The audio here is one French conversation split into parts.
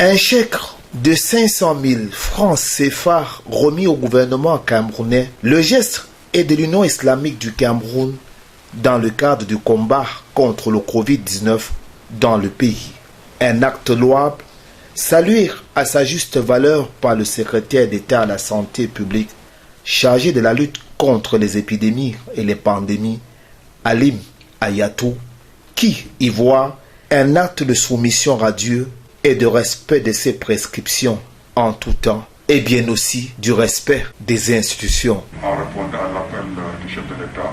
Un chèque de 500 000 francs CFA remis au gouvernement camerounais. Le geste est de l'Union islamique du Cameroun dans le cadre du combat contre le Covid-19 dans le pays. Un acte louable, salué à sa juste valeur par le secrétaire d'État à la santé publique chargé de la lutte contre les épidémies et les pandémies, Alim Ayatou, qui y voit un acte de soumission à Dieu et de respect de ses prescriptions en tout temps, et bien aussi du respect des institutions. En répondant à l'appel du chef de l'État,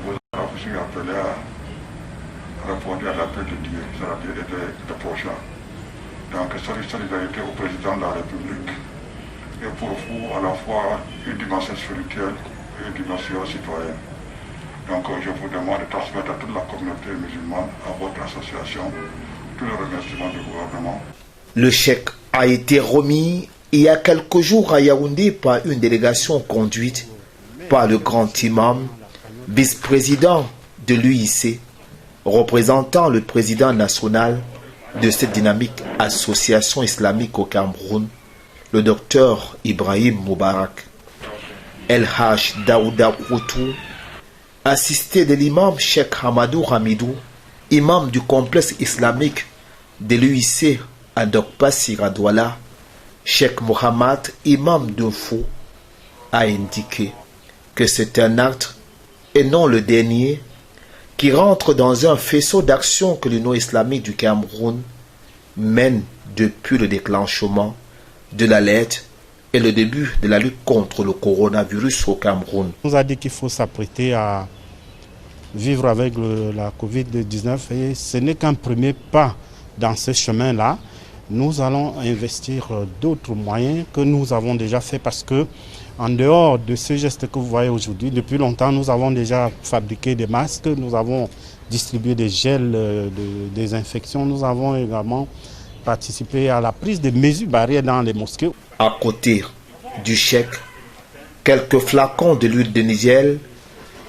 vous avez aussi appelé à répondre à l'appel de Dieu, c'est-à-dire de prochain. Donc, solidarité au président de la République et pour vous à la fois une dimension spirituelle et une dimension citoyenne. Donc, je vous demande de transmettre à toute la communauté musulmane, à votre association, tous les remerciements du gouvernement. Le chèque a été remis il y a quelques jours à Yaoundé par une délégation conduite par le grand imam, vice-président de l'UIC, représentant le président national de cette dynamique association islamique au Cameroun, le docteur Ibrahim Moubarak. El Haj Daouda Koutou, assisté de l'imam Cheikh Hamadou Hamidou, imam du complexe islamique de l'UIC à Dokpa Siradouala, Cheikh Mohamed, imam d'Unfou, a indiqué que c'est un acte, et non le dernier, qui rentre dans un faisceau d'action que l'Union islamique du Cameroun mène depuis le déclenchement de l'alerte et le début de la lutte contre le coronavirus au Cameroun. On nous a dit qu'il faut s'apprêter à vivre avec la Covid-19 et ce n'est qu'un premier pas dans ce chemin-là. Nous allons investir d'autres moyens que nous avons déjà fait parce que en dehors de ce geste que vous voyez aujourd'hui, depuis longtemps, nous avons déjà fabriqué des masques, nous avons distribué des gels de désinfection, nous avons également participé à la prise de mesures barrières dans les mosquées. À côté du chèque, quelques flacons de l'huile de Nigel,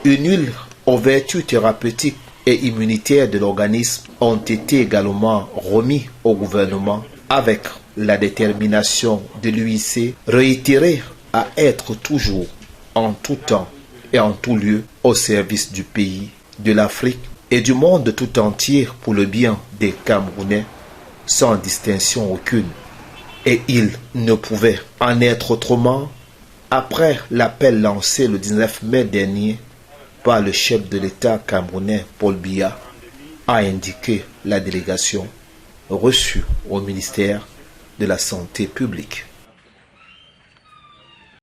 une huile aux vertus thérapeutiques et immunitaires de l'organisme ont été également remis au gouvernement avec la détermination de l'UIC réitérée à être toujours, en tout temps et en tout lieu, au service du pays, de l'Afrique et du monde tout entier pour le bien des Camerounais, sans distinction aucune. Et il ne pouvait en être autrement après l'appel lancé le 19 mai dernier par le chef de l'État camerounais Paul Biya, a indiqué la délégation reçue au ministère de la Santé publique.